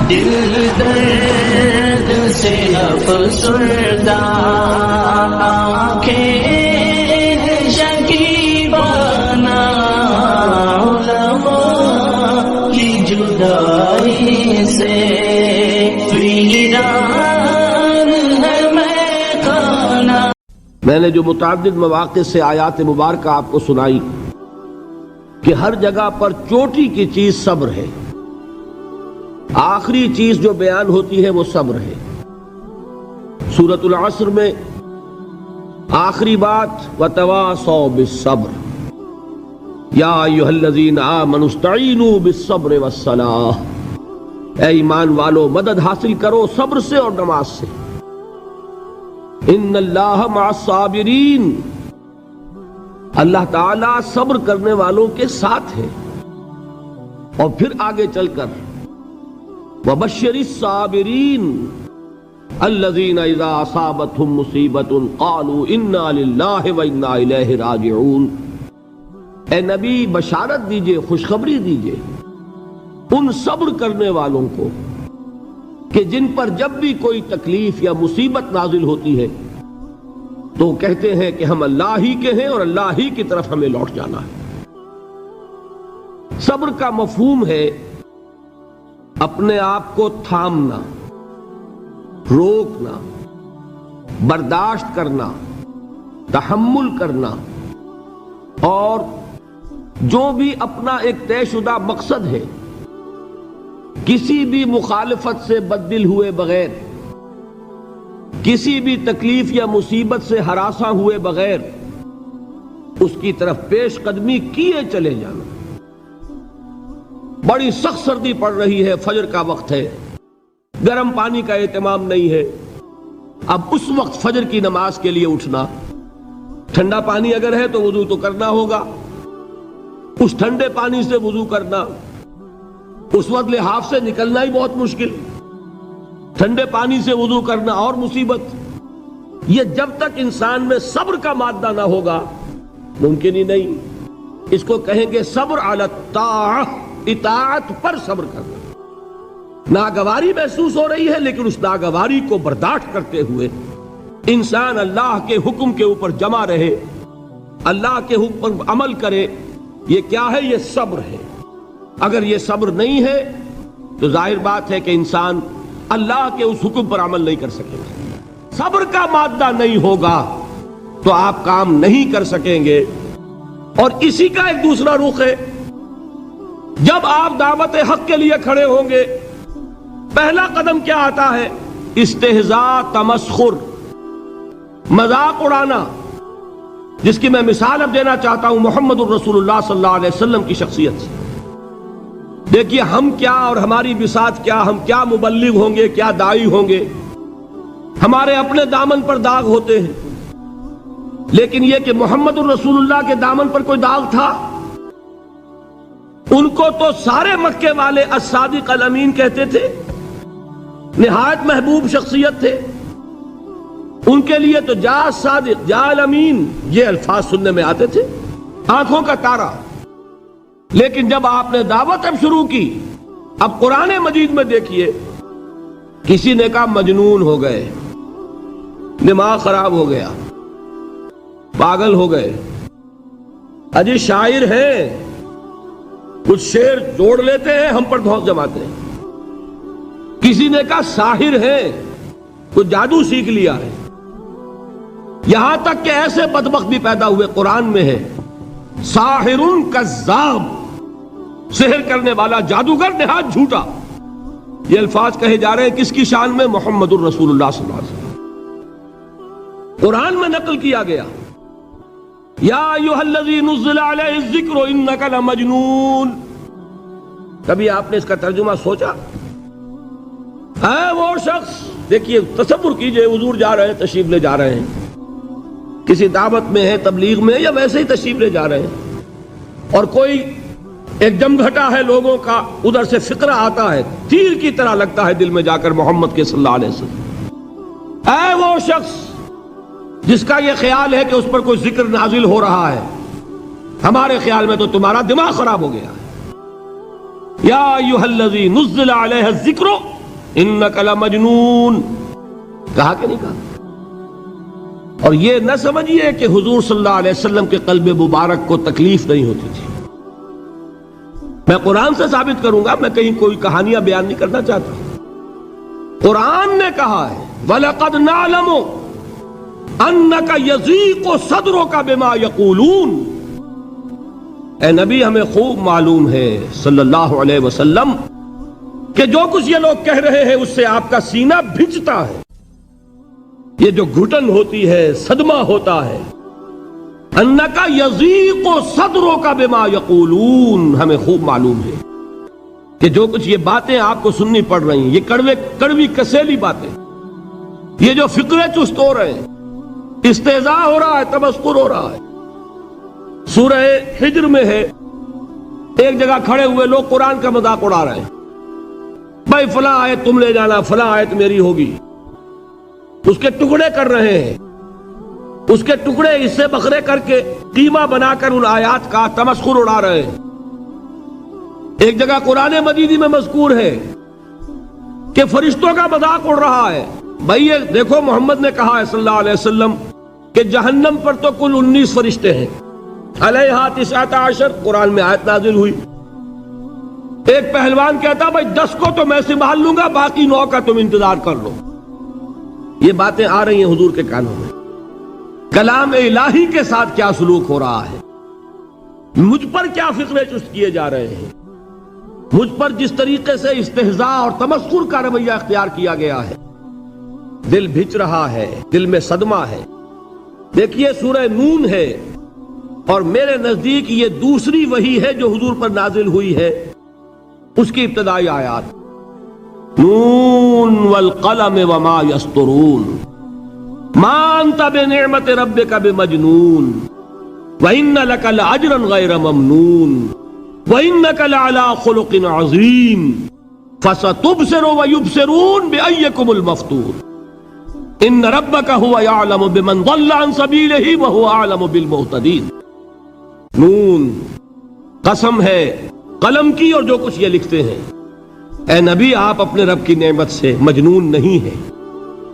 دل درد سے افسردہ، آنکھیں شکیبانہ، علماء کی جدائی سے ویران ہے میخانہ۔ میں نے جو متعدد مواقع سے آیات مبارکہ آپ کو سنائی کہ ہر جگہ پر چوٹی کی چیز صبر ہے، آخری چیز جو بیان ہوتی ہے وہ صبر ہے۔ سورۃ العصر میں آخری بات وَتَوَاصَوْا بِالصَّبْرِ یا ایھا الذین آمنوا استعینوا بالصبر والصلاۃ، اے ایمان والو مدد حاصل کرو صبر سے اور نماز سے۔ ان اللہ مع الصابرین، اللہ تعالیٰ صبر کرنے والوں کے ساتھ ہے۔ اور پھر آگے چل کر وَبَشِّرِ الصَّابِرِينَ الَّذِينَ إِذَا أَصَابَتْهُمْ مُصِيبَةٌ قَالُوا إِنَّا لِلَّهِ وَإِنَّا إِلَيْهِ رَاجِعُونَ، اے نبی بشارت دیجئے، خوشخبری دیجئے ان صبر کرنے والوں کو کہ جن پر جب بھی کوئی تکلیف یا مصیبت نازل ہوتی ہے تو کہتے ہیں کہ ہم اللہ ہی کے ہیں اور اللہ ہی کی طرف ہمیں لوٹ جانا ہے۔ صبر کا مفہوم ہے اپنے آپ کو تھامنا، روکنا، برداشت کرنا، تحمل کرنا، اور جو بھی اپنا ایک طے شدہ مقصد ہے کسی بھی مخالفت سے بددل ہوئے بغیر، کسی بھی تکلیف یا مصیبت سے ہراساں ہوئے بغیر اس کی طرف پیش قدمی کیے چلے جانا۔ بڑی سخت سردی پڑ رہی ہے، فجر کا وقت ہے، گرم پانی کا اہتمام نہیں ہے، اب اس وقت فجر کی نماز کے لیے اٹھنا، ٹھنڈا پانی اگر ہے تو وضو تو کرنا ہوگا، اس ٹھنڈے پانی سے وضو کرنا، اس وقت لحاف سے نکلنا ہی بہت مشکل، ٹھنڈے پانی سے وضو کرنا اور مصیبت۔ یہ جب تک انسان میں صبر کا مادہ نہ ہوگا ممکن ہی نہیں۔ اس کو کہیں گے صبر علی الطاعہ، اطاعت پر صبر کرنا۔ ناگواری محسوس ہو رہی ہے لیکن اس ناگواری کو برداشت کرتے ہوئے انسان اللہ کے حکم کے اوپر جمع رہے، اللہ کے حکم پر عمل کرے۔ یہ کیا ہے؟ یہ صبر ہے۔ اگر یہ صبر نہیں ہے تو ظاہر بات ہے کہ انسان اللہ کے اس حکم پر عمل نہیں کر سکے گا۔ صبر کا مادہ نہیں ہوگا تو آپ کام نہیں کر سکیں گے۔ اور اسی کا ایک دوسرا رخ ہے، جب آپ دعوت حق کے لیے کھڑے ہوں گے پہلا قدم کیا آتا ہے؟ استہزاء، تمسخر، مذاق اڑانا، جس کی میں مثال اب دینا چاہتا ہوں محمد الرسول اللہ صلی اللہ علیہ وسلم کی شخصیت سے۔ دیکھیے ہم کیا اور ہماری بساط کیا، ہم کیا مبلغ ہوں گے، کیا داعی ہوں گے، ہمارے اپنے دامن پر داغ ہوتے ہیں، لیکن یہ کہ محمد الرسول اللہ کے دامن پر کوئی داغ تھا؟ ان کو تو سارے مکے والے الصادق الامین کہتے تھے، نہایت محبوب شخصیت تھے، ان کے لیے تو جا صادق جا الامین یہ الفاظ سننے میں آتے تھے، آنکھوں کا تارا۔ لیکن جب آپ نے دعوت اب شروع کی، اب قرآن مجید میں دیکھیے کسی نے کہا مجنون ہو گئے، دماغ خراب ہو گیا، پاگل ہو گئے، اجی شاعر ہیں، کچھ شعر جوڑ لیتے ہیں ہم پر دھوس جماتے ہیں۔ کسی نے کہا ساحر ہیں، کچھ جادو سیکھ لیا ہے، یہاں تک کہ ایسے بدبخت بھی پیدا ہوئے، قرآن میں ہے ساحر کذاب، سحر کرنے والا جادوگر نہایت جھوٹا۔ یہ الفاظ کہے جا رہے ہیں کس کی شان میں؟ محمد الرسول اللہ صلی اللہ علیہ وسلم۔ قرآن میں نقل کیا گیا یا ایھا الذی نزل علیہ الذکر انک لمجنون۔ کبھی آپ نے اس کا ترجمہ سوچا؟ ہے وہ شخص، دیکھیے تصور کیجئے حضور جا رہے ہیں، تشریف لے جا رہے ہیں، کسی دعوت میں ہے، تبلیغ میں، یا ویسے ہی تشریف لے جا رہے ہیں، اور کوئی ایک جمگھٹا ہے لوگوں کا، ادھر سے فقرہ آتا ہے، تیر کی طرح لگتا ہے دل میں جا کر محمد کے صلی اللہ علیہ وسلم۔ اے وہ شخص جس کا یہ خیال ہے کہ اس پر کوئی ذکر نازل ہو رہا ہے، ہمارے خیال میں تو تمہارا دماغ خراب ہو گیا ہے، یا ایھا الذی نزل علیہ الذکر انک لمجنون، کہا کہ نہیں کہا؟ اور یہ نہ سمجھیے کہ حضور صلی اللہ علیہ وسلم کے قلب مبارک کو تکلیف نہیں ہوتی تھی. میں قرآن سے ثابت کروں گا، میں کہیں کوئی کہانیاں بیان نہیں کرنا چاہتا. قرآن نے کہا ہے وَلَقَدْ نَعْلَمُ أَنَّكَ يَضِيقُ صَدْرُكَ بِمَا يَقُولُونَ. اے نبی ہمیں خوب معلوم ہے صلی اللہ علیہ وسلم کہ جو کچھ یہ لوگ کہہ رہے ہیں اس سے آپ کا سینہ بھجتا ہے. یہ جو گھٹن ہوتی ہے، صدمہ ہوتا ہے. انکا یضیق صدرک بما یقولون، ہمیں خوب معلوم ہے کہ جو کچھ یہ باتیں آپ کو سننی پڑ رہی ہیں، یہ کڑوی کسیلی باتیں، یہ جو فقرے چست ہو رہے ہیں، استہزاء ہو رہا ہے، تمسخر ہو رہا ہے. سورہ ہجر میں ہے، ایک جگہ کھڑے ہوئے لوگ قرآن کا مذاق اڑا رہے ہیں. بھائی فلاں آیت تم لے جانا، فلاں آیت میری ہوگی. اس کے ٹکڑے کر رہے ہیں، اس کے ٹکڑے حصے بکھرے کر کے قیمہ بنا کر ان آیات کا تمسخر اڑا رہے ہیں. ایک جگہ قرآن مجید میں مذکور ہے کہ فرشتوں کا مذاق اڑ رہا ہے. بھائی یہ دیکھو محمد نے کہا ہے صلی اللہ علیہ وسلم کہ جہنم پر تو کل 19 فرشتے ہیں، علیہا 19 قرآن میں آیت نازل ہوئی. ایک پہلوان کہتا بھائی 10 کو تو میں سنبھال لوں گا، باقی 9 کا تم انتظار کر لو. یہ باتیں آ رہی ہیں حضور کے کانوں میں. کلام الہی کے ساتھ کیا سلوک ہو رہا ہے، مجھ پر کیا فقرے چست کیے جا رہے ہیں، مجھ پر جس طریقے سے استہزاء اور تمسخر کا رویہ اختیار کیا گیا ہے. دل بھج رہا ہے، دل میں صدمہ ہے. دیکھیے سورہ نون ہے، اور میرے نزدیک یہ دوسری وحی ہے جو حضور پر نازل ہوئی ہے. اس کی ابتدائی آیات نون والقلم وما یسطرون ما انت بنعمت ربک بمجنون وان لک لاجرا غیر ممنون وانک لعلی خلق عظیم فستبصر ویبصرون بأیکم المفتون ان ربک هو یعلم بمن ضل عن سبیلہ وهو اعلم بالمہتدین. نون قسم ہے قلم کی اور جو کچھ یہ لکھتے ہیں. اے نبی آپ اپنے رب کی نعمت سے مجنون نہیں ہیں.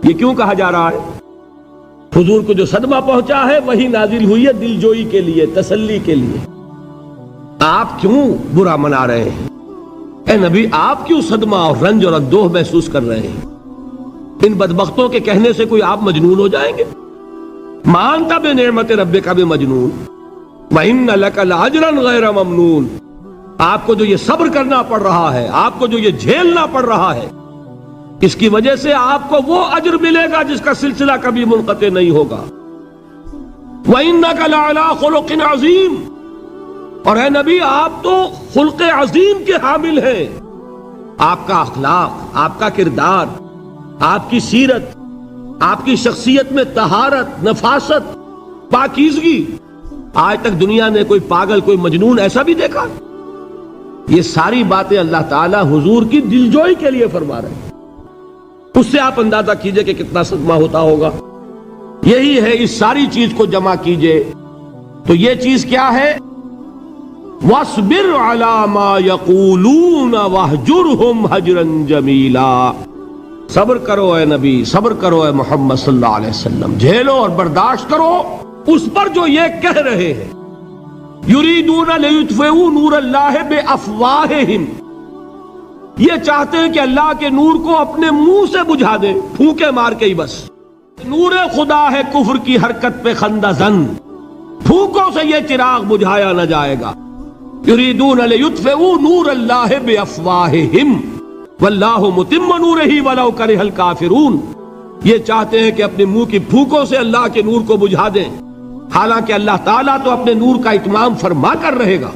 یہ کیوں کہا جا رہا ہے؟ حضور کو جو صدمہ پہنچا ہے وہی نازل ہوئی ہے دل جوئی کے لیے، تسلی کے لیے. آپ کیوں برا منا رہے ہیں؟ اے نبی آپ کیوں صدمہ اور رنج اور اندوہ محسوس کر رہے ہیں؟ ان بدبختوں کے کہنے سے کوئی آپ مجنون ہو جائیں گے؟ مانتا بے نعمت ربک بمجنون وَإِنَّ لَكَ لَأَجْرًا غَيْرَ مَمْنُونَ. آپ کو جو یہ صبر کرنا پڑ رہا ہے، آپ کو جو یہ جھیلنا پڑ رہا ہے، اس کی وجہ سے آپ کو وہ اجر ملے گا جس کا سلسلہ کبھی منقطع نہیں ہوگا. وَإِنَّكَ لَعَلَىٰ خُلُقٍ عَظِيمٍ. اور اے نبی آپ تو خلق عظیم کے حامل ہیں. آپ کا اخلاق، آپ کا کردار، آپ کی سیرت، آپ کی شخصیت میں طہارت، نفاست، پاکیزگی، آج تک دنیا نے کوئی پاگل، کوئی مجنون ایسا بھی دیکھا؟ یہ ساری باتیں اللہ تعالیٰ حضور کی دلجوئی کے لیے فرما رہے ہیں. اس سے آپ اندازہ کیجئے کہ کتنا صدمہ ہوتا ہوگا. یہی ہے، اس ساری چیز کو جمع کیجئے تو یہ چیز کیا ہے؟ وَاصْبِرْ عَلَىٰ مَا يَقُولُونَ وَاهْجُرْهُمْ هَجْرًا جَمِيلًا. صبر کرو اے نبی، صبر کرو اے محمد صلی اللہ علیہ وسلم، جھیلو اور برداشت کرو اس پر جو یہ کہہ رہے ہیں. یریدون لیطفئوا نور اللہ بافواہہم. یہ چاہتے ہیں کہ اللہ کے نور کو اپنے منہ سے بجھا دیں، پھونکے مار کے ہی بس. نور خدا ہے کفر کی حرکت پہ خندہ زن، پھونکوں سے یہ چراغ بجھایا نہ جائے گا. یریدون لیطفئوا نور اللہ بافواہہم واللہ متم نورہ ولو کرہ الکافرون. یہ چاہتے ہیں کہ اپنے منہ کی پھونکوں سے اللہ کے نور کو بجھا دیں، حالانکہ اللہ تعالیٰ تو اپنے نور کا اتمام فرما کر رہے گا،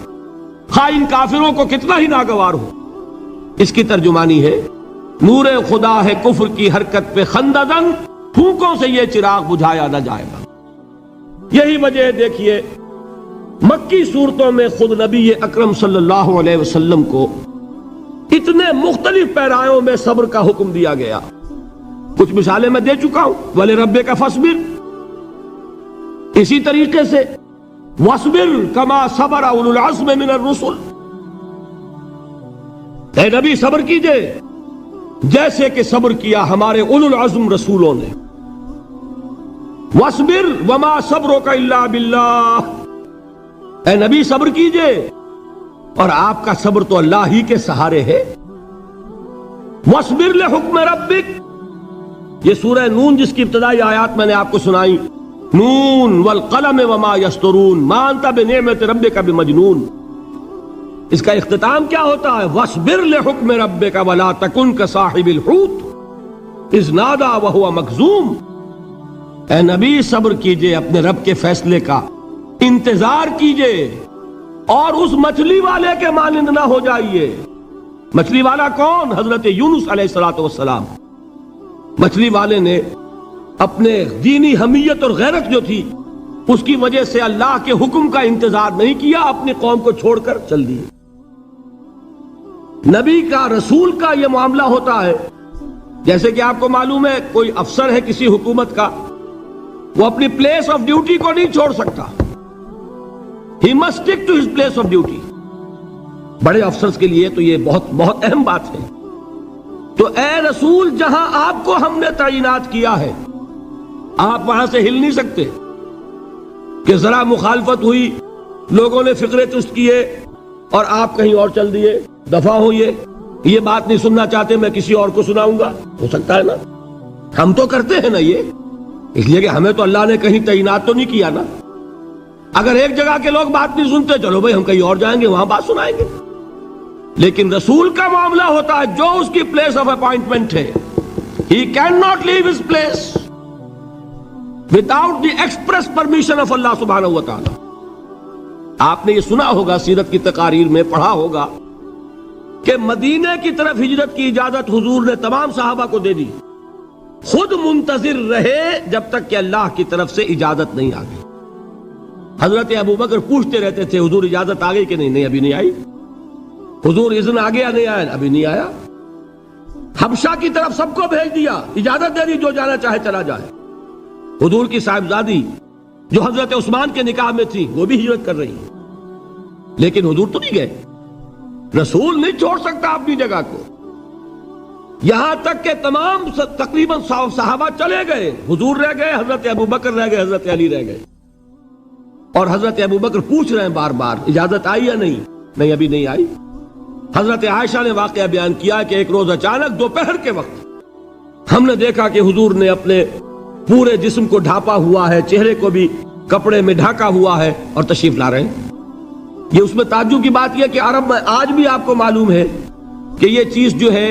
خواہ ان کافروں کو کتنا ہی ناگوار ہو. اس کی ترجمانی ہے نور خدا ہے کفر کی حرکت پہ خندہ زن، پھونکوں سے یہ چراغ بجھایا نہ جائے گا. یہی وجہ دیکھیے مکی صورتوں میں خود نبی اکرم صلی اللہ علیہ وسلم کو اتنے مختلف پیرایوں میں صبر کا حکم دیا گیا. کچھ مثالیں میں دے چکا ہوں. وَلِرَبِّكَ فَاصْبِرْ، اسی طریقے سے وَاصْبِرْ كَمَا صَبَرَ أُولُو الْعَزْمِ مِنَ الرُّسُلِ. اے نبی صبر کیجئے جیسے کہ صبر کیا ہمارے اولو العزم رسولوں نے. وَاصْبِرْ وَمَا صَبْرُكَ إِلَّا بِاللَّهِ، اے نبی صبر کیجئے اور آپ کا صبر تو اللہ ہی کے سہارے ہے. وَاصْبِرْ لِحُكْمِ رَبِّكَ، یہ سورہ نون جس کی ابتدائی آیات میں نے آپ کو سنائی، نون والقلم وما یسطرون ما انت بنعمت ربک بمجنون، اس کا اختتام کیا ہوتا ہے؟ وَاصْبِرْ لِحُكْمِ رَبِّكَ وَلَا تَكُنْ كَصَاحِبِ الْحُوتِ إِذْ نَادَىٰ وَهُوَ مَكْظُومٌ، اے نبی صبر کیجئے اپنے رب کے فیصلے کا، انتظار کیجئے اور اس مچھلی والے کے مانند نہ ہو جائیے. مچھلی والا کون؟ حضرت یونس علیہ السلام. مچھلی والے نے اپنے دینی حمیت اور غیرت جو تھی اس کی وجہ سے اللہ کے حکم کا انتظار نہیں کیا، اپنی قوم کو چھوڑ کر چل دیے. نبی کا رسول کا یہ معاملہ ہوتا ہے، جیسے کہ آپ کو معلوم ہے کوئی افسر ہے کسی حکومت کا، وہ اپنی پلیس آف ڈیوٹی کو نہیں چھوڑ سکتا. He must stick to his place of duty. بڑے افسرز کے لیے تو یہ بہت بہت اہم بات ہے. تو اے رسول جہاں آپ کو ہم نے تعینات کیا ہے آپ وہاں سے ہل نہیں سکتے کہ ذرا مخالفت ہوئی، لوگوں نے فقرے چست کیے اور آپ کہیں اور چل دیے. دفعہ ہو، یہ بات نہیں سننا چاہتے، میں کسی اور کو سناؤں گا. ہو سکتا ہے نا؟ ہم تو کرتے ہیں نا یہ، اس لیے کہ ہمیں تو اللہ نے کہیں تعینات تو نہیں کیا نا. اگر ایک جگہ کے لوگ بات نہیں سنتے، چلو بھائی ہم کہیں اور جائیں گے، وہاں بات سنائیں گے. لیکن رسول کا معاملہ ہوتا ہے جو اس کی پلیس آف اپوائنٹمنٹ ہے، he cannot leave his place without the express permission of Allah سبحانہ و تعالی. آپ نے یہ سنا ہوگا، سیرت کی تقاریر میں پڑھا ہوگا کہ مدینے کی طرف ہجرت کی اجازت حضور نے تمام صحابہ کو دے دی، خود منتظر رہے جب تک کہ اللہ کی طرف سے اجازت نہیں آ گئی. حضرت ابو بکر پوچھتے رہتے تھے حضور اجازت آ گئی کہ نہیں؟ نہیں ابھی نہیں آئی. حضور اذن آ گیا؟ نہیں آیا. ابھی نہیں آیا. حبشہ کی طرف سب کو بھیج دیا، اجازت دے دی جو جانا چاہے چلا جائے. حضور کی صاحبزادی جو حضرت عثمان کے نکاح میں تھی وہ بھی ہجرت کر رہی، لیکن حضور تو نہیں گئے. رسول نہیں چھوڑ سکتا اپنی جگہ کو. یہاں تک کہ تمام تقریباً صحابہ چلے گئے، حضور رہ گئے، حضرت ابو بکر رہ گئے، حضرت علی رہ گئے. اور حضرت ابو بکر پوچھ رہے ہیں بار بار اجازت آئی یا نہیں؟ نہیں ابھی نہیں آئی. حضرت عائشہ نے واقعہ بیان کیا کہ ایک روز اچانک دوپہر کے وقت ہم نے دیکھا کہ حضور نے اپنے پورے جسم کو ڈھانپا ہوا ہے، چہرے کو بھی کپڑے میں ڈھانکا ہوا ہے اور تشریف لا رہے ہیں. یہ اس میں تعجب کی بات یہ کہ عرب میں آج بھی آپ کو معلوم ہے کہ یہ چیز جو ہے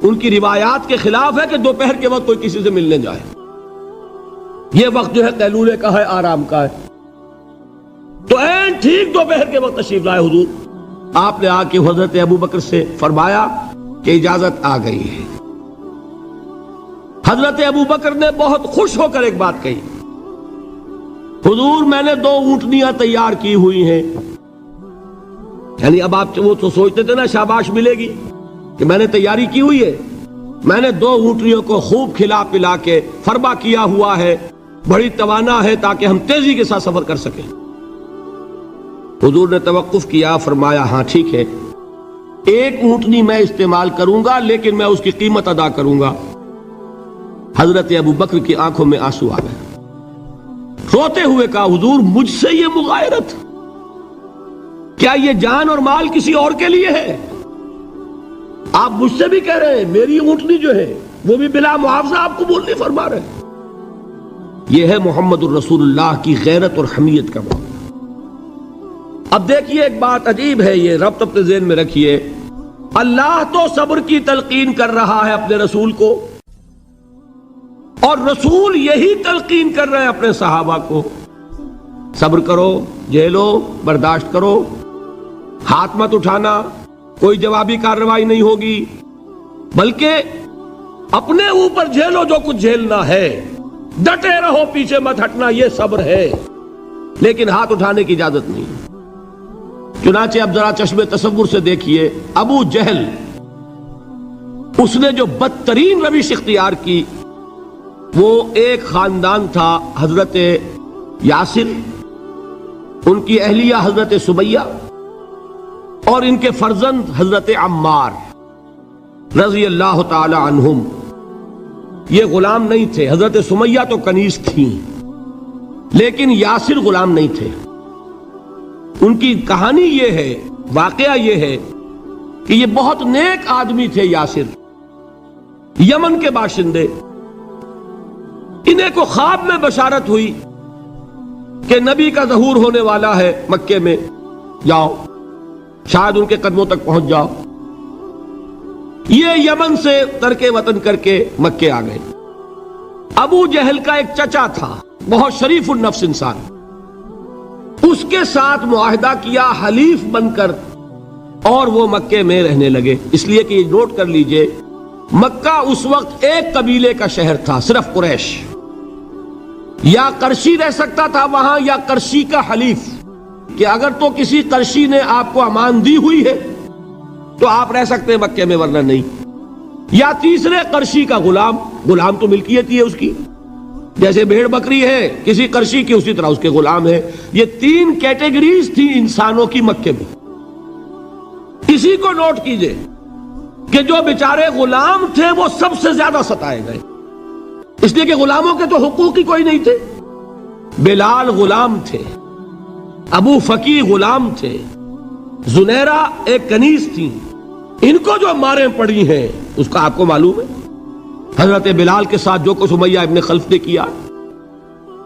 ان کی روایات کے خلاف ہے کہ دوپہر کے وقت کوئی کسی سے ملنے جائے. یہ وقت جو ہے قیلولے کا ہے، آرام کا ہے. تو این ٹھیک دوپہر کے وقت تشریف لائے حضور. آپ نے آ کے حضرت ابو بکر سے فرمایا کہ اجازت آ گئی ہے. حضرت ابو بکر نے بہت خوش ہو کر ایک بات کہی، حضور میں نے 2 اونٹنیاں تیار کی ہوئی ہیں. یعنی اب آپ وہ تو سوچتے تھے نا شاباش ملے گی کہ میں نے تیاری کی ہوئی ہے. میں نے 2 اونٹنیوں کو خوب کھلا پلا کے فربا کیا ہوا ہے، بڑی توانا ہے تاکہ ہم تیزی کے ساتھ سفر کر سکیں. حضور نے توقف کیا، فرمایا ہاں ٹھیک ہے، 1 اونٹنی میں استعمال کروں گا لیکن میں اس کی قیمت ادا کروں گا. حضرت ابو بکر کی آنکھوں میں آنسو آ گئے. روتے ہوئے کہا حضور مجھ سے یہ مغایرت، کیا یہ جان اور مال کسی اور کے لیے ہے؟ آپ مجھ سے بھی کہہ رہے ہیں میری اونٹنی جو ہے وہ بھی بلا معاوضہ آپ قبول نہیں فرما رہے. یہ ہے محمد الرسول اللہ کی غیرت اور حمیت کا معاملہ. اب دیکھیے ایک بات عجیب ہے، یہ ربط اپنے ذہن میں رکھیے. اللہ تو صبر کی تلقین کر رہا ہے اپنے رسول کو، اور رسول یہی تلقین کر رہے ہیں اپنے صحابہ کو. صبر کرو، جھیلو، برداشت کرو، ہاتھ مت اٹھانا، کوئی جوابی کارروائی نہیں ہوگی، بلکہ اپنے اوپر جھیلو جو کچھ جھیلنا ہے، ڈٹے رہو، پیچھے مت ہٹنا، یہ صبر ہے. لیکن ہاتھ اٹھانے کی اجازت نہیں. چنانچہ اب ذرا چشمے تصور سے دیکھیے، ابو جہل اس نے جو بدترین روش اختیار کی، وہ ایک خاندان تھا حضرت یاسر، ان کی اہلیہ حضرت سمیہ اور ان کے فرزند حضرت عمار. رضی اللہ تعالی عنہم یہ غلام نہیں تھے. حضرت سمیہ تو کنیز تھیں لیکن یاسر غلام نہیں تھے. ان کی کہانی یہ ہے، واقعہ یہ ہے کہ یہ بہت نیک آدمی تھے. یاسر یمن کے باشندے، انہیں کو خواب میں بشارت ہوئی کہ نبی کا ظہور ہونے والا ہے مکے میں، جاؤ شاید ان کے قدموں تک پہنچ جاؤ. یہ یمن سے ترک وطن کر کے مکے آ گئے. ابو جہل کا ایک چچا تھا، بہت شریف النفس انسان، اس کے ساتھ معاہدہ کیا حلیف بن کر، اور وہ مکے میں رہنے لگے. اس لیے کہ یہ نوٹ کر لیجئے، مکہ اس وقت ایک قبیلے کا شہر تھا، صرف قریش. یا قرشی رہ سکتا تھا وہاں، یا قرشی کا حلیف، کہ اگر تو کسی قرشی نے آپ کو امان دی ہوئی ہے تو آپ رہ سکتے ہیں مکے میں، ورنہ نہیں. یا تیسرے قرشی کا غلام، غلام تو ملکیت ہی ہے اس کی، جیسے بھیڑ بکری ہے کسی قرشی کی، اسی طرح اس کے غلام ہے. یہ تین کیٹیگریز تھی انسانوں کی مکے میں. اسی کو نوٹ کیجئے کہ جو بیچارے غلام تھے وہ سب سے زیادہ ستائے گئے، اس لیے کہ غلاموں کے تو حقوق ہی کوئی نہیں تھے. بلال غلام تھے، ابو فقی غلام تھے، زنیرہ ایک کنیز تھی. ان کو جو ماریں پڑی ہیں اس کا آپ کو معلوم ہے. حضرت بلال کے ساتھ جو کچھ امیہ ابن خلف نے کیا،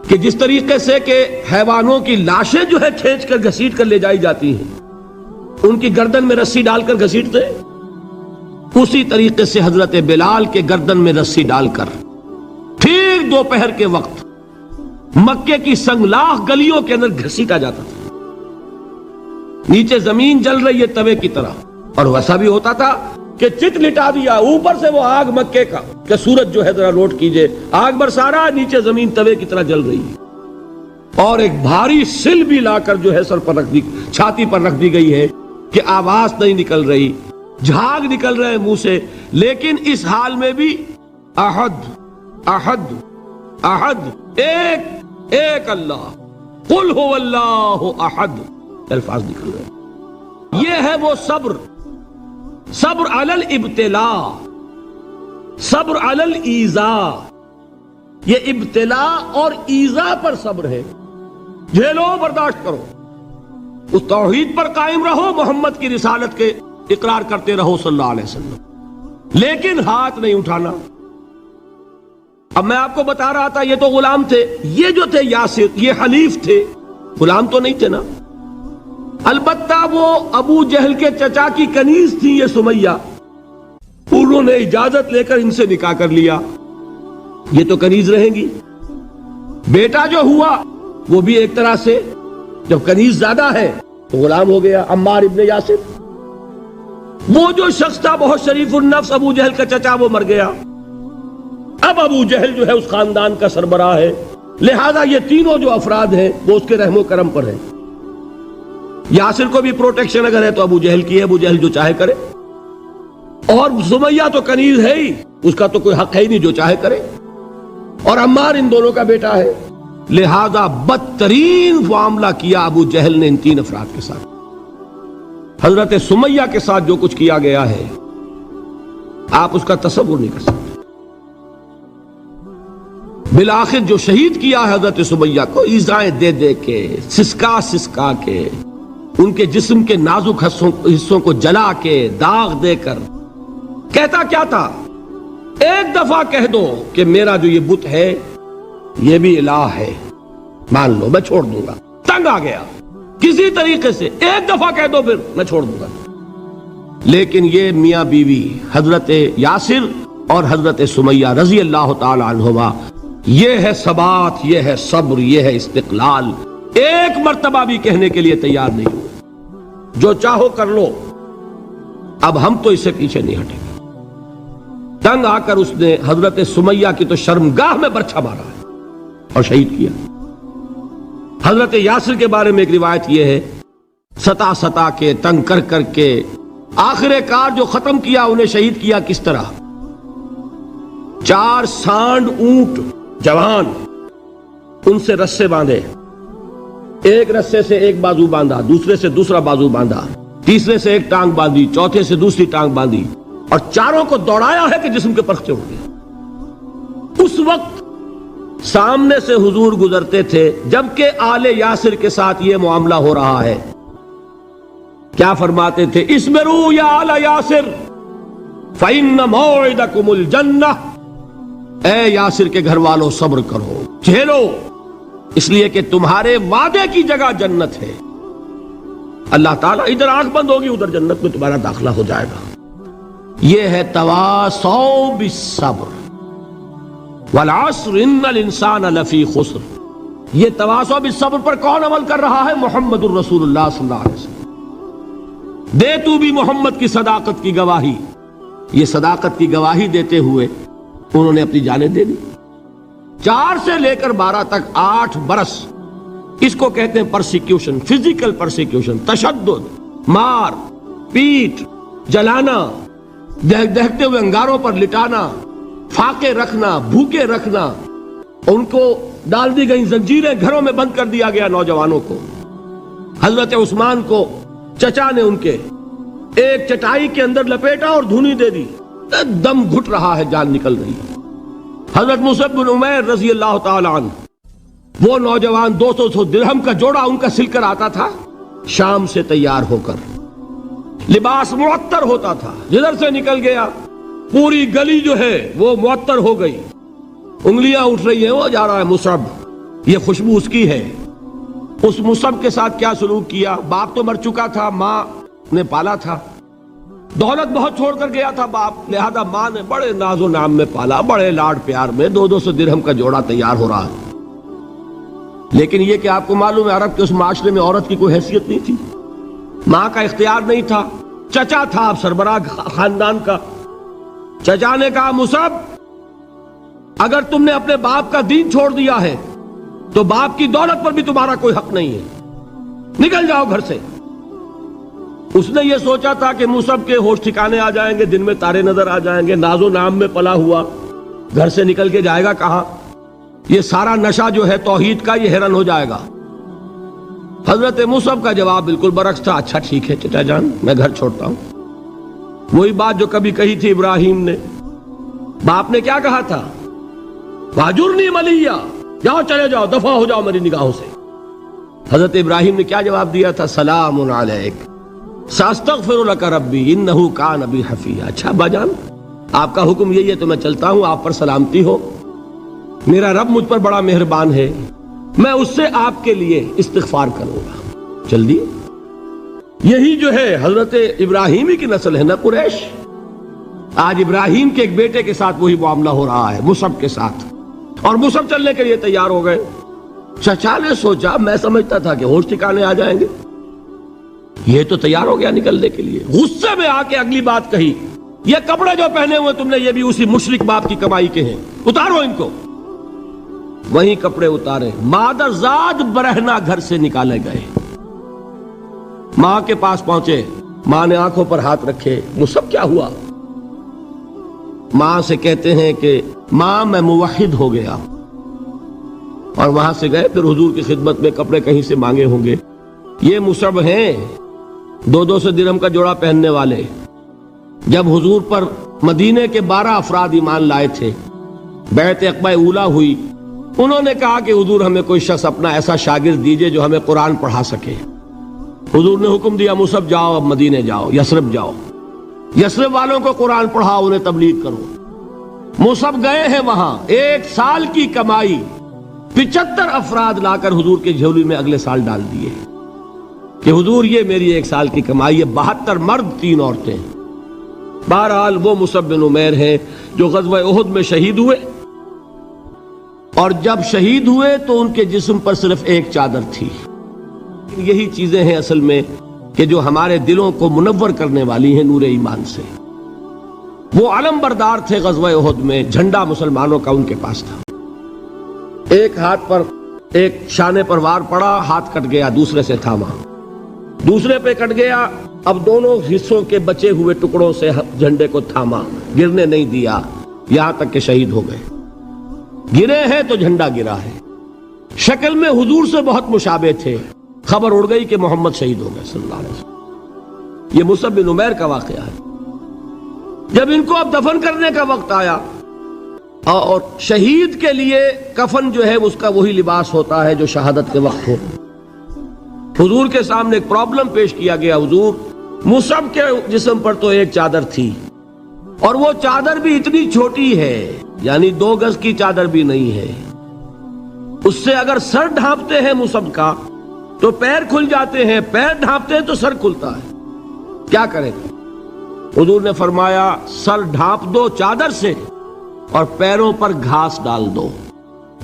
کہ جس طریقے سے کہ حیوانوں کی لاشیں جو ہے کھینچ کر گھسیٹ کر لے جائی جاتی ہیں، ان کی گردن میں رسی ڈال کر گھسیٹتے، اسی طریقے سے حضرت بلال کے گردن میں رسی ڈال کر ٹھیک دوپہر کے وقت مکے کی سنگلاخ گلیوں کے اندر گھسیٹا جاتا تھا. نیچے زمین جل رہی ہے توے کی طرح، اور ویسا بھی ہوتا تھا کہ چت لٹا دیا، اوپر سے وہ آگ مکے کا، کہ سورج جو ہے ذرا نوٹ کیجئے، آگ برسا رہا، نیچے زمین توے کی طرح جل رہی ہے. اور ایک بھاری سل بھی لا کر جو ہے سر پر رکھ دی، چھاتی پر رکھ دی گئی ہے کہ آواز نہیں نکل رہی، جھاگ نکل رہے ہیں منہ سے. لیکن اس حال میں بھی احد احد احد، ایک ایک اللہ، قل هو اللہ احد، الفاظ نکل رہے ہیں. یہ ہے وہ صبر، صبر علی الابتلاء، صبر علی الایذاء. یہ ابتلاء اور ایذاء پر صبر ہے. جھیلو، برداشت کرو، اس توحید پر قائم رہو، محمد کی رسالت کے اقرار کرتے رہو صلی اللہ علیہ وسلم، لیکن ہاتھ نہیں اٹھانا. اب میں آپ کو بتا رہا تھا یہ تو غلام تھے، یہ جو تھے یاسر یہ حلیف تھے، غلام تو نہیں تھے نا. البتہ وہ ابو جہل کے چچا کی کنیز تھی یہ سمیہ، انہوں نے اجازت لے کر ان سے نکاح کر لیا. یہ تو کنیز رہیں گی. بیٹا جو ہوا وہ بھی ایک طرح سے جب کنیز زیادہ ہے تو غلام ہو گیا، عمار ابن یاسر. وہ جو شخص تھا بہت شریف النفس ابو جہل کا چچا، وہ مر گیا. اب ابو جہل جو ہے اس خاندان کا سربراہ ہے، لہذا یہ تینوں جو افراد ہیں وہ اس کے رحم و کرم پر ہیں. یاسر کو بھی پروٹیکشن اگر ہے تو ابو جہل کی ہے، ابو جہل جو چاہے کرے. اور سمیہ تو کنیز ہے ہی، اس کا تو کوئی حق ہے ہی نہیں، جو چاہے کرے. اور عمار ان دونوں کا بیٹا ہے، لہذا بدترین معاملہ کیا ابو جہل نے ان تین افراد کے ساتھ. حضرت سمیہ کے ساتھ جو کچھ کیا گیا ہے آپ اس کا تصور نہیں کر سکتے. بالآخر جو شہید کیا ہے حضرت سمیہ کو، ایذائیں دے دے کے، سسکا سسکا کے، ان کے جسم کے نازک حصوں کو جلا کے، داغ دے کر. کہتا کیا تھا؟ ایک دفعہ کہہ دو کہ میرا جو یہ بت ہے یہ بھی الہ ہے، مان لو میں چھوڑ دوں گا. تنگ آ گیا کسی طریقے سے، ایک دفعہ کہہ دو پھر میں چھوڑ دوں گا. لیکن یہ میاں بیوی حضرت یاسر اور حضرت سمیہ رضی اللہ تعالی عنہما، یہ ہے ثبات، یہ ہے صبر، یہ ہے استقلال. ایک مرتبہ بھی کہنے کے لیے تیار نہیں ہوئے، جو چاہو کر لو، اب ہم تو اس سے پیچھے نہیں ہٹیں گے. تنگ آ کر اس نے حضرت سمیہ کی تو شرمگاہ میں برچھا مارا ہے اور شہید کیا. حضرت یاسر کے بارے میں ایک روایت یہ ہے، ستا ستا کے، تنگ کر کر کے، آخر کار جو ختم کیا انہیں شہید کیا کس طرح؟ 4 سانڈ اونٹ جوان، ان سے رسے باندھے، ایک رسے سے ایک بازو باندھا، دوسرے سے دوسرا بازو باندھا، تیسرے سے ایک ٹانگ باندھی، چوتھے سے دوسری ٹانگ باندھی، اور چاروں کو دوڑایا ہے کہ جسم کے پرخچے اڑ گئے۔ اس وقت سامنے سے حضور گزرتے تھے جبکہ آل یاسر کے ساتھ یہ معاملہ ہو رہا ہے، کیا فرماتے تھے؟ اسبروا یا آل یاسر فإن موعدکم الجنہ، اے یاسر کے گھر والوں صبر کرو، جھیلو، اس لیے کہ تمہارے وعدے کی جگہ جنت ہے۔ اللہ تعالیٰ ادھر آنکھ بند ہوگی ادھر جنت میں تمہارا داخلہ ہو جائے گا۔ یہ ہے تواصوا بالصبر والعصر ان الانسان لفی خسر۔ یہ تواصوا بالصبر پر کون عمل کر رہا ہے؟ محمد الرسول اللہ صلی اللہ علیہ وسلم۔ دے تو بھی محمد کی صداقت کی گواہی۔ یہ صداقت کی گواہی دیتے ہوئے انہوں نے اپنی جانیں دے دی۔ 4 سے لے کر 12 تک 8 برس، اس کو کہتے ہیں پرسیکیوشن، فزیکل پرسیکیوشن، تشدد، مار پیٹ، جلانا، دہکتے ہوئے انگاروں پر لٹانا، فاقے رکھنا، بھوکے رکھنا، ان کو ڈال دی گئی زنجیریں، گھروں میں بند کر دیا گیا نوجوانوں کو۔ حضرت عثمان کو چچا نے ان کے ایک چٹائی کے اندر لپیٹا اور دھونی دے دی، دم گھٹ رہا ہے، جان نکل رہی ہے۔ حضرت مصعب بن عمیر رضی اللہ تعالی عنہ، وہ نوجوان 200 درہم کا جوڑا ان کا سل کر آتا تھا شام سے تیار ہو کر، لباس معطر ہوتا تھا، جدھر سے نکل گیا پوری گلی جو ہے وہ معطر ہو گئی، انگلیاں اٹھ رہی ہیں، وہ جا رہا ہے مصعب، یہ خوشبو اس کی ہے۔ اس مصعب کے ساتھ کیا سلوک کیا؟ باپ تو مر چکا تھا، ماں نے پالا تھا، دولت بہت چھوڑ کر گیا تھا باپ، لہذا ماں نے بڑے ناز و نام میں پالا، بڑے لاڈ پیار میں، 200 درہم کا جوڑا تیار ہو رہا ہے۔ لیکن یہ کہ آپ کو معلوم ہے عرب کے اس معاشرے میں عورت کی کوئی حیثیت نہیں تھی، ماں کا اختیار نہیں تھا، چچا تھا اب سربراہ خاندان کا۔ چچا نے کہا مصعب اگر تم نے اپنے باپ کا دین چھوڑ دیا ہے تو باپ کی دولت پر بھی تمہارا کوئی حق نہیں ہے، نکل جاؤ گھر سے۔ اس نے یہ سوچا تھا کہ مصعب کے ہوش ٹھکانے آ جائیں گے، دن میں تارے نظر آ جائیں گے، ناز و نام میں پلا ہوا، گھر سے نکل کے جائے گا کہاں؟ یہ سارا نشہ جو ہے توحید کا یہ ہرن ہو جائے گا۔ حضرت مصعب کا جواب بالکل برعکس تھا، اچھا ٹھیک ہے چچا جان، میں گھر چھوڑتا ہوں۔ وہی بات جو کبھی کہی تھی ابراہیم نے، باپ نے کیا کہا تھا؟ واجرنی ملیہ، جاؤ چلے جاؤ، دفع ہو جاؤ میری نگاہوں سے۔ حضرت ابراہیم نے کیا جواب دیا تھا؟ سلام علیک ساستغفر لک ربی انہ کان بی حفیہ۔ اچھا ابا جان آپ کا حکم یہی ہے تو میں چلتا ہوں، آپ پر سلامتی ہو، میرا رب مجھ پر بڑا مہربان ہے، میں اس سے آپ کے لیے استغفار کروں گا۔ جلدی، یہی جو ہے حضرت ابراہیمی کی نسل ہے نا قریش۔ آج ابراہیم کے ایک بیٹے کے ساتھ وہی معاملہ ہو رہا ہے، مصعب کے ساتھ، اور مصعب چلنے کے لیے تیار ہو گئے۔ چچا نے سوچا میں سمجھتا تھا کہ ہوش ٹھکانے آ جائیں گے، یہ تو تیار ہو گیا نکلنے کے لیے۔ غصے میں آ کے اگلی بات کہی، یہ کپڑے جو پہنے ہوئے تم نے یہ بھی اسی مشرک باپ کی کمائی کے ہیں، اتارو ان کو۔ وہی کپڑے اتارے، مادر زاد برہنہ گھر سے نکالے گئے۔ ماں کے پاس پہنچے، ماں نے آنکھوں پر ہاتھ رکھے، مصعب کیا ہوا؟ ماں سے کہتے ہیں کہ ماں میں موحد ہو گیا، اور وہاں سے گئے پھر حضور کی خدمت میں، کپڑے کہیں سے مانگے ہوں گے۔ یہ مصعب ہیں 200 درہم کا جوڑا پہننے والے۔ جب حضور پر مدینے کے 12 افراد ایمان لائے تھے، بیعت عقبہ اولیٰ ہوئی، انہوں نے کہا کہ حضور ہمیں کوئی شخص اپنا ایسا شاگرد دیجئے جو ہمیں قرآن پڑھا سکے۔ حضور نے حکم دیا مصعب جاؤ، اب مدینے جاؤ، یثرب جاؤ، یثرب والوں کو قرآن پڑھاؤ، انہیں تبلیغ کرو۔ مصعب گئے ہیں وہاں، 1 سال کی کمائی 75 افراد لا کر حضور کے جھولی میں اگلے سال ڈال دیے کہ حضور یہ میری 1 سال کی کمائی ہے، 72 مرد 3 عورتیں۔ بہرحال وہ مصعب بن عمیر ہیں جو غزوہ احد میں شہید ہوئے، اور جب شہید ہوئے تو ان کے جسم پر صرف ایک چادر تھی۔ یہی چیزیں ہیں اصل میں کہ جو ہمارے دلوں کو منور کرنے والی ہیں نور ایمان سے۔ وہ علم بردار تھے غزوہ احد میں، جھنڈا مسلمانوں کا ان کے پاس تھا۔ ایک ہاتھ پر ایک شانے پر وار پڑا، ہاتھ کٹ گیا، دوسرے سے تھاما، دوسرے پہ کٹ گیا، اب دونوں حصوں کے بچے ہوئے ٹکڑوں سے جھنڈے کو تھاما، گرنے نہیں دیا، یہاں تک کہ شہید ہو گئے۔ گرے ہیں تو جھنڈا گرا ہے۔ شکل میں حضور سے بہت مشابہ تھے، خبر اڑ گئی کہ محمد شہید ہو گئے صلی اللہ علیہ وسلم۔ یہ مصعب بن عمیر کا واقعہ ہے۔ جب ان کو اب دفن کرنے کا وقت آیا، اور شہید کے لیے کفن جو ہے اس کا وہی لباس ہوتا ہے جو شہادت کے وقت ہو، حضور کے سامنے ایک پرابلم پیش کیا گیا. حضور، مصعب کے جسم پر تو ایک چادر تھی، اور وہ چادر بھی اتنی چھوٹی ہے، یعنی 2 گز کی چادر بھی نہیں ہے. اس سے اگر سر ڈھانپتے ہیں مصعب کا تو پیر کھل جاتے ہیں، پیر ڈھانپتے ہیں تو سر کھلتا ہے. کیا کریں؟ حضور نے فرمایا سر ڈھانپ دو چادر سے اور پیروں پر گھاس ڈال دو.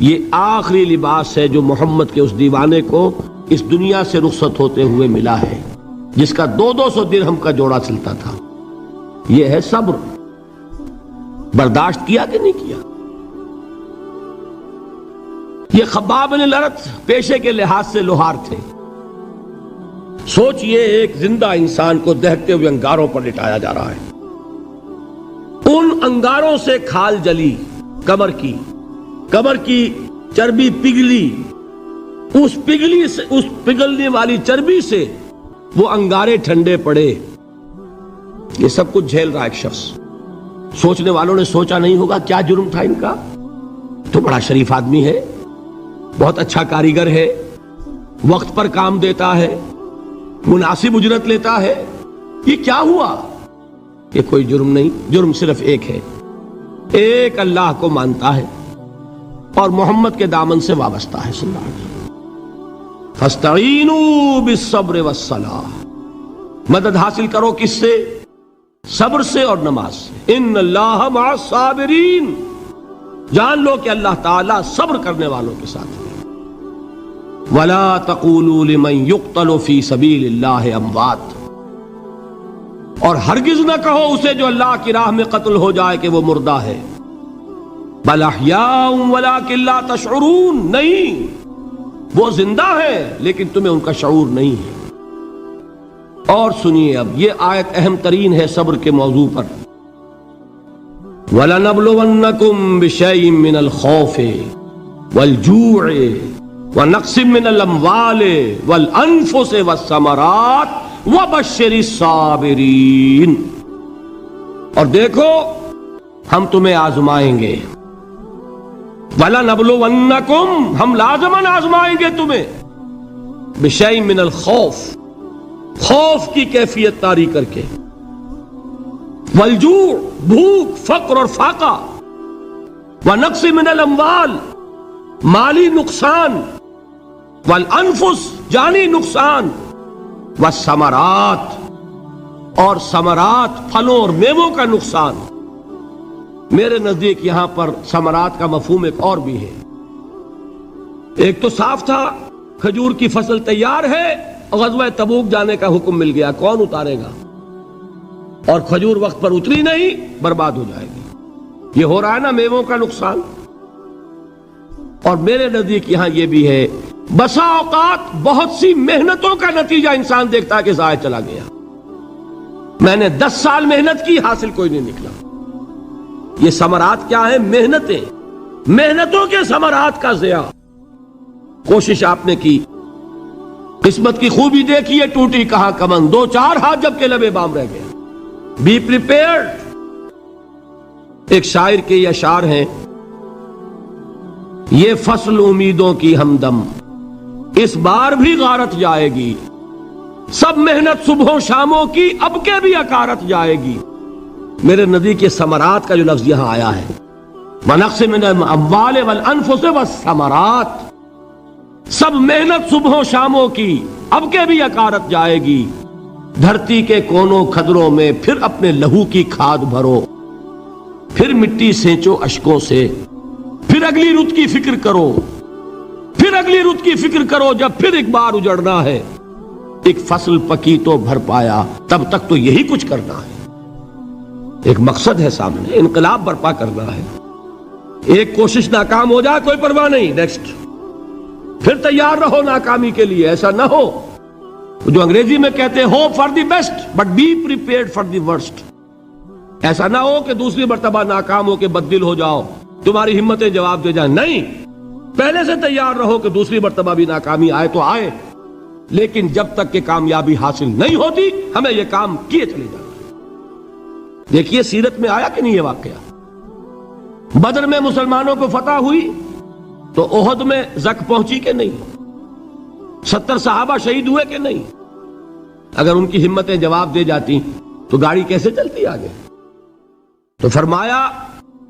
یہ آخری لباس ہے جو محمد کے اس دیوانے کو اس دنیا سے رخصت ہوتے ہوئے ملا ہے، جس کا 200 درہم کا جوڑا چلتا تھا. یہ ہے صبر. برداشت کیا کہ نہیں کیا؟ یہ خباب بن الارت پیشے کے لحاظ سے لوہار تھے. سوچئے ایک زندہ انسان کو دہتے ہوئے انگاروں پر لٹایا جا رہا ہے. ان انگاروں سے کھال جلی، کمر کی چربی پگھلی، اس پگھلنے والی چربی سے وہ انگارے ٹھنڈے پڑے. یہ سب کچھ جھیل رہا ایک شخص. سوچنے والوں نے سوچا نہیں ہوگا کیا جرم تھا ان کا؟ تو بڑا شریف آدمی ہے، بہت اچھا کاریگر ہے، وقت پر کام دیتا ہے، مناسب اجرت لیتا ہے. یہ کیا ہوا؟ کہ کوئی جرم نہیں، جرم صرف ایک ہے، ایک اللہ کو مانتا ہے اور محمد کے دامن سے وابستہ ہے صلی اللہ علیہ وسلم. فاستعینوا بالصبر والصلاۃ، مدد حاصل کرو کس سے؟ صبر سے اور نماز سے. ان اللہ مع الصابرین، جان لو کہ اللہ تعالیٰ صبر کرنے والوں کے ساتھ ہے. ولا تقولوا لمن يقتل في سبيل الله اموات، اور ہرگز نہ کہو اسے جو اللہ کی راہ میں قتل ہو جائے کہ وہ مردہ ہے. بل احیاء ولکن لا تشعرون، نہیں، وہ زندہ ہے لیکن تمہیں ان کا شعور نہیں ہے. اور سنیے اب یہ آیت اہم ترین ہے صبر کے موضوع پر. وَلَنَبْلُوَنَّكُمْ بِشَيْءٍ مِّنَ الْخَوْفِ وَالْجُوعِ وَنَقْصٍ مِّنَ الْأَمْوَالِ وَالْأَنفُسِ وَالثَّمَرَاتِ وَبَشِّرِ الصَّابِرِينَ. اور دیکھو ہم تمہیں آزمائیں گے. وَلَنَبْلُوَنَّكُمْ، ہم لازماً آزمائیں گے تمہیں. بِشَيْءٍ مِّنَ الْخَوْفِ، خوف کی کیفیت طاری کر کے، والجوع، بھوک، فقر اور فاقہ، ونقص من الاموال، مالی نقصان، والانفس، جانی نقصان، والثمرات، اور ثمرات، پھلوں اور میووں کا نقصان. میرے نزدیک یہاں پر ثمرات کا مفہوم ایک اور بھی ہے. ایک تو صاف تھا کھجور کی فصل تیار ہے، غزوہ تبوک جانے کا حکم مل گیا، کون اتارے گا؟ اور کھجور وقت پر اتری نہیں، برباد ہو جائے گی. یہ ہو رہا ہے نا میووں کا نقصان. اور میرے نزدیک یہاں یہ بھی ہے، بسا اوقات بہت سی محنتوں کا نتیجہ انسان دیکھتا ہے کہ ضائع چلا گیا. میں نے 10 سال محنت کی، حاصل کوئی نہیں نکلا. یہ ثمرات کیا ہیں؟ محنتیں، محنتوں کے ثمرات کا ضیاع. کوشش آپ نے کی، قسمت کی خوبی دیکھیے، ٹوٹی کہاں کمن، 2-4 ہاتھ جب کے لبے بام رہ گئے. Be prepared. ایک شاعر کے یہ اشعار ہیں، یہ فصل امیدوں کی ہمدم اس بار بھی غارت جائے گی، سب محنت صبحوں شاموں کی اب کے بھی اکارت جائے گی. میرے نزدیک یہ ثمرات کا جو لفظ یہاں آیا ہے، وَنَقْصٍ مِّنَ الْأَمْوَالِ وَالْأَنفُسِ وَالثَّمَرَاتِ، سب محنت صبحوں شاموں کی اب کے بھی اکارت جائے گی. دھرتی کے کونوں کھدروں میں پھر اپنے لہو کی کھاد بھرو، پھر مٹی سینچو اشکوں سے، پھر اگلی رت کی فکر کرو، پھر اگلی رت کی فکر کرو، جب پھر ایک بار اجڑنا ہے. ایک فصل پکی تو بھر پایا، تب تک تو یہی کچھ کرنا ہے. ایک مقصد ہے سامنے، انقلاب برپا کرنا ہے. ایک کوشش ناکام ہو جائے کوئی پرواہ نہیں، نیکسٹ. پھر تیار رہو ناکامی کے لیے. ایسا نہ ہو جو انگریزی میں کہتے ہیں hope for the best but be prepared for the worst. ایسا نہ ہو کہ دوسری مرتبہ ناکام ہو کے بددل ہو جاؤ، تمہاری ہمتیں جواب دے جائیں. نہیں، پہلے سے تیار رہو کہ دوسری مرتبہ بھی ناکامی آئے تو آئے، لیکن جب تک کہ کامیابی حاصل نہیں ہوتی ہمیں یہ کام کیے چلے جانا. دیکھیے سیرت میں آیا کہ نہیں یہ واقعہ؟ بدر میں مسلمانوں کو فتح ہوئی تو احد میں زک پہنچی کہ نہیں؟ 70 صحابہ شہید ہوئے کہ نہیں؟ اگر ان کی ہمتیں جواب دے جاتی تو گاڑی کیسے چلتی آگے؟ تو فرمایا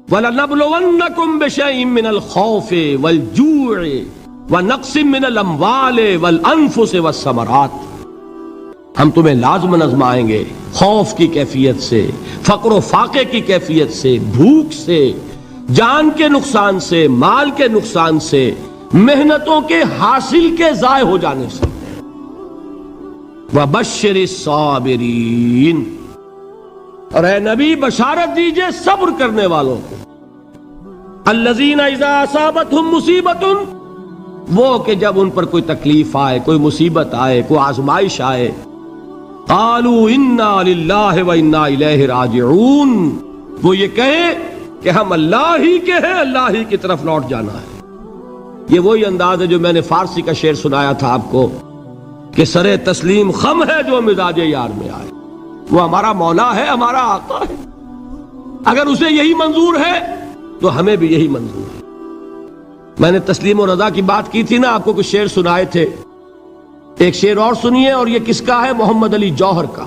وَلَنَبْلُوَنَّكُمْ بِشَيْءٍ مِّنَ الْخَوْفِ وَالْجُوعِ وَنَقْصٍ مِّنَ الْأَمْوَالِ وَالْأَنفُسِ وَالثَّمَرَاتِ، ہم تمہیں لازم آزمائیں گے خوف کی کیفیت سے، فقر و فاقے کی کیفیت سے، بھوک سے، جان کے نقصان سے، مال کے نقصان سے، محنتوں کے حاصل کے ضائع ہو جانے سے۔ وَبَشِّرِ الصَّابِرِينَ، اور اے نبی بشارت دیجئے صبر کرنے والوں کو۔ الَّذِينَ إِذَا أَصَابَتْهُمْ مُصِيبَةٌ، وہ کہ جب ان پر کوئی تکلیف آئے، کوئی مصیبت آئے، کوئی آزمائش آئے، قالوا انا للہ و انا الیہ راجعون، وہ یہ کہیں کہ ہم اللہ ہی کے ہیں، اللہ ہی کی طرف لوٹ جانا ہے۔ یہ وہی انداز ہے جو میں نے فارسی کا شعر سنایا تھا آپ کو کہ سرے تسلیم خم ہے جو مزاج یار میں آئے۔ وہ ہمارا مولا ہے، ہمارا آقا ہے، اگر اسے یہی منظور ہے تو ہمیں بھی یہی منظور ہے۔ میں نے تسلیم و رضا کی بات کی تھی نا، آپ کو کچھ شعر سنائے تھے، ایک شعر اور سنیے، اور یہ کس کا ہے؟ محمد علی جوہر کا۔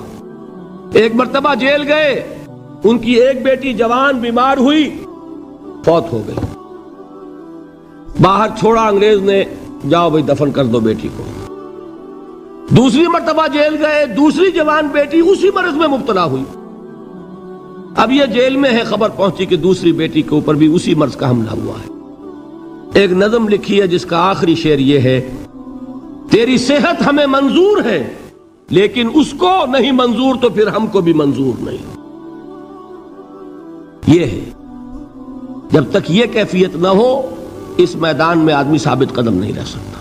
ایک مرتبہ جیل گئے، ان کی ایک بیٹی جوان بیمار ہوئی، فوت ہو گئی، باہر چھوڑا انگریز نے، جاؤ بھائی دفن کر دو بیٹی کو۔ دوسری مرتبہ جیل گئے، دوسری جوان بیٹی اسی مرض میں مبتلا ہوئی۔ اب یہ جیل میں ہے، خبر پہنچی کہ دوسری بیٹی کے اوپر بھی اسی مرض کا حملہ ہوا ہے۔ ایک نظم لکھی ہے جس کا آخری شعر یہ ہے، تیری صحت ہمیں منظور ہے لیکن اس کو نہیں منظور تو پھر ہم کو بھی منظور نہیں۔ یہ ہے، جب تک یہ کیفیت نہ ہو اس میدان میں آدمی ثابت قدم نہیں رہ سکتا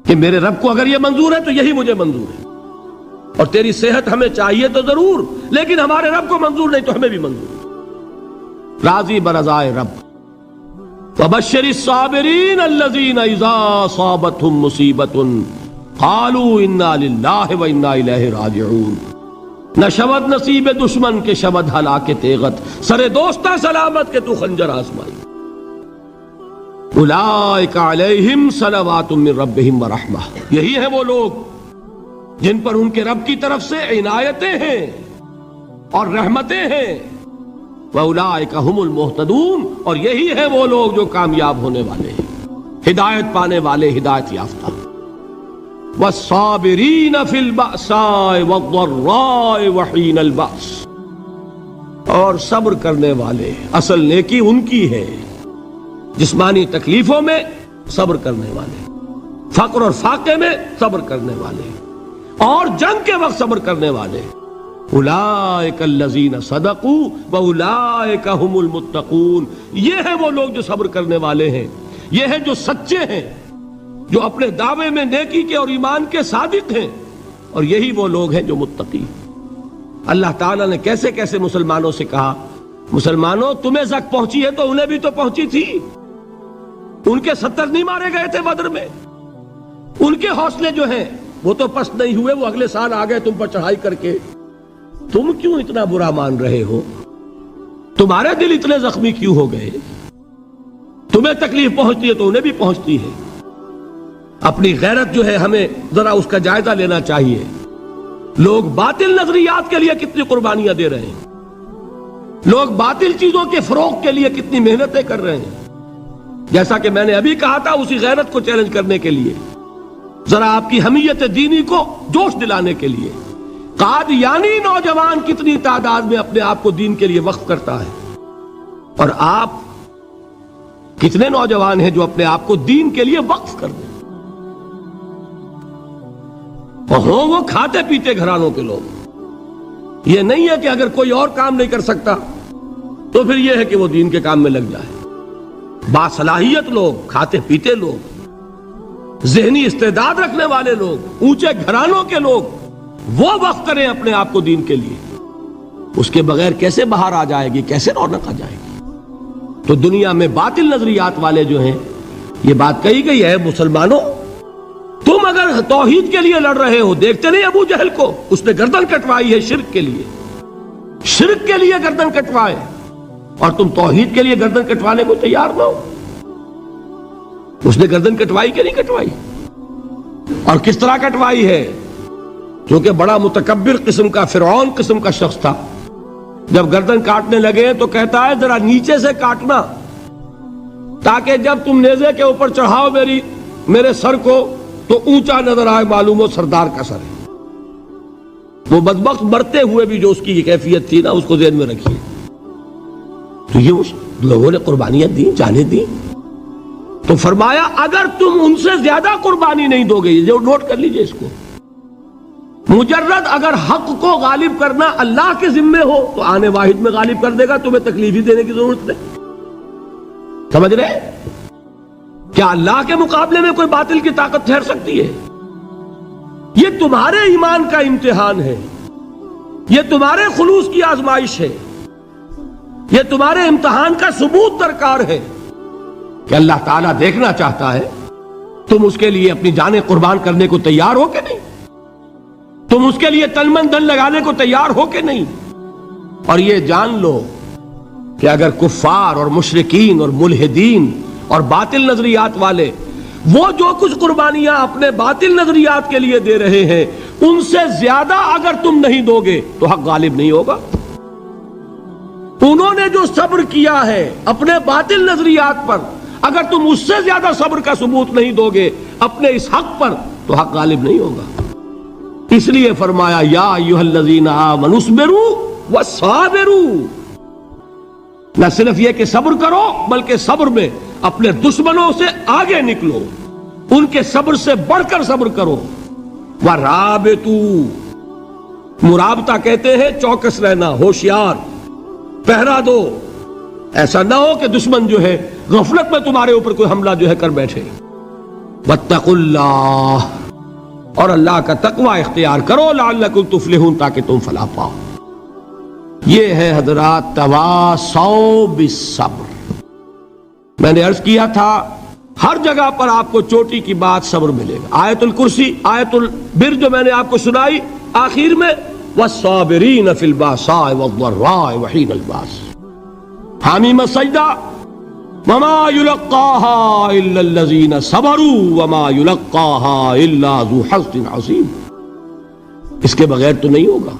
کہ میرے رب کو اگر یہ منظور ہے تو یہی مجھے منظور ہے، اور تیری صحت ہمیں چاہیے تو ضرور لیکن ہمارے رب کو منظور نہیں تو ہمیں بھی منظور۔ راضی برضائے رب۔ وَبَشِّرِ الصَّابِرِينَ الَّذِينَ إِذَا أَصَابَتْهُمْ مُصِيبَةٌ قَالُوا إِنَّا لِلَّهِ وَإِنَّا إِلَيْهِ رَاجِعُونَ۔ نہ شود نصیب دشمن کے شود ہلاک تیغت، سرے دوستہ سلامت کے تو خنجر آزمائی۔ اولئک علیہم صلوات من ربہم ورحمہ، یہی ہیں وہ لوگ جن پر ان کے رب کی طرف سے عنایتیں ہیں اور رحمتیں ہیں۔ وَأُولَئِكَ هُمُ الْمُهْتَدُونَ، اور یہی ہیں وہ لوگ جو کامیاب ہونے والے ہیں، ہدایت پانے والے، ہدایت یافتہ۔ وَالصَّابِرِينَ فِي الْبَأْسَاءِ وَالضَّرَّاءِ وَحِينَ الْبَأْسِ، اور صبر کرنے والے، اصل نیکی ان کی ہے، جسمانی تکلیفوں میں صبر کرنے والے، فقر اور فاقے میں صبر کرنے والے، اور جنگ کے وقت صبر کرنے والے۔ اولئک الذین صدقوا واولئک هم المتقون، یہ ہیں وہ لوگ جو صبر کرنے والے ہیں، یہ ہیں جو سچے ہیں، جو اپنے دعوے میں نیکی کے اور ایمان کے صادق ہیں، اور یہی وہ لوگ ہیں جو متقی۔ اللہ تعالیٰ نے کیسے کیسے مسلمانوں سے کہا، مسلمانوں تمہیں زک پہنچی ہے تو انہیں بھی تو پہنچی تھی، ان کے 70 نہیں مارے گئے تھے بدر میں، ان کے حوصلے جو ہیں وہ تو پست نہیں ہوئے، وہ اگلے سال آ گئے تم پر چڑھائی کر کے۔ تم کیوں اتنا برا مان رہے ہو؟ تمہارے دل اتنے زخمی کیوں ہو گئے؟ تمہیں تکلیف پہنچتی ہے تو انہیں بھی پہنچتی ہے۔ اپنی غیرت جو ہے ہمیں ذرا اس کا جائزہ لینا چاہیے۔ لوگ باطل نظریات کے لیے کتنی قربانیاں دے رہے ہیں، لوگ باطل چیزوں کے فروغ کے لیے کتنی محنتیں کر رہے ہیں۔ جیسا کہ میں نے ابھی کہا تھا، اسی غیرت کو چیلنج کرنے کے لیے، ذرا آپ کی حمیت دینی کو جوش دلانے کے لیے، قادیانی نوجوان کتنی تعداد میں اپنے آپ کو دین کے لیے وقف کرتا ہے، اور آپ کتنے نوجوان ہیں جو اپنے آپ کو دین کے لیے وقف کر دیں، اور ہوں وہ کھاتے پیتے گھرانوں کے لوگ۔ یہ نہیں ہے کہ اگر کوئی اور کام نہیں کر سکتا تو پھر یہ ہے کہ وہ دین کے کام میں لگ جائے۔ باصلاحیت لوگ، کھاتے پیتے لوگ، ذہنی استعداد رکھنے والے لوگ، اونچے گھرانوں کے لوگ، وہ وقف کریں اپنے آپ کو دین کے لیے۔ اس کے بغیر کیسے باہر آ جائے گی، کیسے رونق آ جائے گی؟ تو دنیا میں باطل نظریات والے جو ہیں، یہ بات کہی گئی ہے، مسلمانوں تم اگر توحید کے لیے لڑ رہے ہو، دیکھتے نہیں ابو جہل کو، اس نے گردن کٹوائی ہے شرک کے لیے، شرک کے لیے گردن کٹوائے اور تم توحید کے لیے گردن کٹوانے کو تیار نہ ہو. اس نے گردن کٹوائی کہ نہیں کٹوائی؟ اور کس طرح کٹوائی ہے؟ کیونکہ بڑا متکبر قسم کا، فرعون قسم کا شخص تھا. جب گردن کاٹنے لگے تو کہتا ہے ذرا نیچے سے کاٹنا، تاکہ جب تم نیزے کے اوپر چڑھاؤ میرے سر کو تو اونچا نظر آئے، معلوم ہو سردار کا سر ہے. وہ بدبخت مرتے ہوئے بھی جو اس کی یہ کیفیت تھی نا، اس کو ذہن میں رکھیے. تو یہ اس لوگوں نے قربانیاں دی، جانیں دی. تو فرمایا اگر تم ان سے زیادہ قربانی نہیں دو گے، جو نوٹ کر لیجئے اس کو، مجرد اگر حق کو غالب کرنا اللہ کے ذمے ہو تو آنے واحد میں غالب کر دے گا، تمہیں تکلیف ہی دینے کی ضرورت نہیں. سمجھ رہے؟ کیا اللہ کے مقابلے میں کوئی باطل کی طاقت ٹھہر سکتی ہے؟ یہ تمہارے ایمان کا امتحان ہے، یہ تمہارے خلوص کی آزمائش ہے، یہ تمہارے امتحان کا ثبوت درکار ہے کہ اللہ تعالیٰ دیکھنا چاہتا ہے تم اس کے لیے اپنی جانیں قربان کرنے کو تیار ہو کہ نہیں، تم اس کے لیے تن من دھن لگانے کو تیار ہو کہ نہیں. اور یہ جان لو کہ اگر کفار اور مشرکین اور ملحدین اور باطل نظریات والے وہ جو کچھ قربانیاں اپنے باطل نظریات کے لیے دے رہے ہیں، ان سے زیادہ اگر تم نہیں دو گے تو حق غالب نہیں ہوگا. انہوں نے جو صبر کیا ہے اپنے باطل نظریات پر، اگر تم اس سے زیادہ صبر کا ثبوت نہیں دو گے اپنے اس حق پر تو حق غالب نہیں ہوگا. اس لیے فرمایا یا ایھا الذین آمنوا اصبروا وصابروا. نہ صرف یہ کہ صبر کرو بلکہ صبر میں اپنے دشمنوں سے آگے نکلو، ان کے صبر سے بڑھ کر صبر کرو. ورابطوا، مرابطہ کہتے ہیں چوکس رہنا، ہوشیار، پہرا دو. ایسا نہ ہو کہ دشمن جو ہے غفلت میں تمہارے اوپر کوئی حملہ جو ہے کر بیٹھے. واتقوا اللہ، اور اللہ کا تقوی اختیار کرو، لعلکم تفلحون، تاکہ تم فلاح پاؤ. یہ ہے حضرات تواصوا بالصبر. میں نے عرض کیا تھا ہر جگہ پر آپ کو چوٹی کی بات صبر ملے گا. آیت الکرسی، آیت البر جو میں نے آپ کو سنائی آخر میں، والصابرین فی الباساء والضراء وحین الباس. حامیم السجدہ، وما یلقاها الا الذین صبروا وما یلقاها الا ذو حظ عظیم. اس کے بغیر تو نہیں ہوگا.